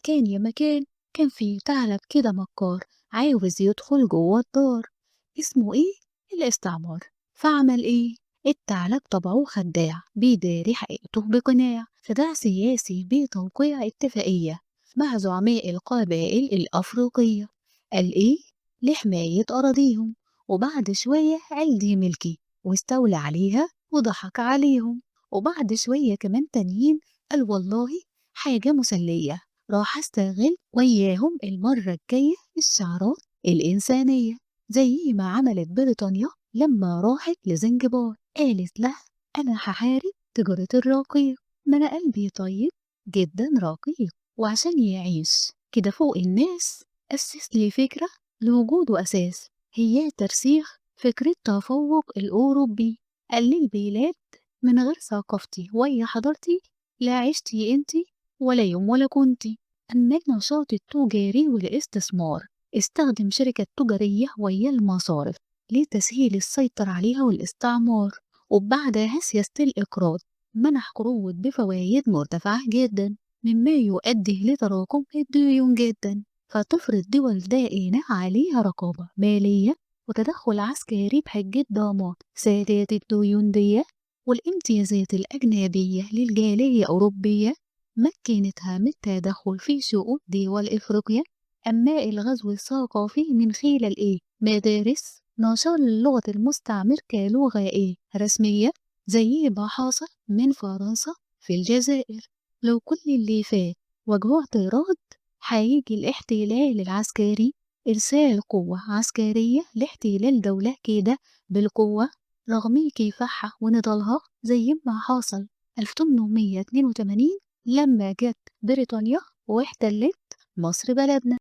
مكان يا مكان كان في ثعلب كده مكار عاوز يدخل جوه الدار. اسمه ايه؟ الاستعمار. فعمل ايه؟ الثعلب طبعه خداع بيداري حقيقته بقناع، خداع سياسي بتوقيع اتفاقية مع زعماء القبائل الأفريقية. قال ايه؟ لحماية أراضيهم، وبعد شوية قال دي ملكي واستولى عليها وضحك عليهم. وبعد شوية كمان تانيين قال والله حاجة مسلية، راح استغل وياهم المرة الجاية الشعارات الإنسانية، زي ما عملت بريطانيا لما راحت لزنجبار. قالت له أنا هحارب تجارة الرقيق، ما أنا قلبي طيب جدا رقيق، وعشان يعيش كده فوق الناس أسس لي فكرة لوجوده أساس، هي ترسيخ فكرة تفوق الأوروبي. قال للبلاد من غير ثقافتي ويا حضارتي لا عشتي انتي ولا يوم ولا كنتي. أما النشاط التجاري والاستثمار استخدم شركة تجارية ويا المصارف لتسهيل السيطرة عليها والاستعمار. وبعدها سياسة الإقراض، منح قروض بفوائد مرتفعة جدا مما يؤدي لتراكم الديون جدا، فتفرض دول دائنة عليها رقابة مالية وتدخل عسكري بحجة ضمان سداد الديون دي. والامتيازات الأجنبية للجالية الأوروبية مكنتها من التدخل في شؤون دول إفريقيا. أما الغزو الثقافي من خلال مدارس نشر اللغة المستعمر كلغة رسمية، زي ما حصل من فرنسا في الجزائر. لو كل اللي فات واجهوا اعتراض، هيجي الاحتلال العسكري إرسال قوة عسكرية لاحتلال دولة كده بالقوة رغم كفاحها ونضالها، زي ما حصل 1882 لما جت بريطانيا واحتلت مصر بلدنا.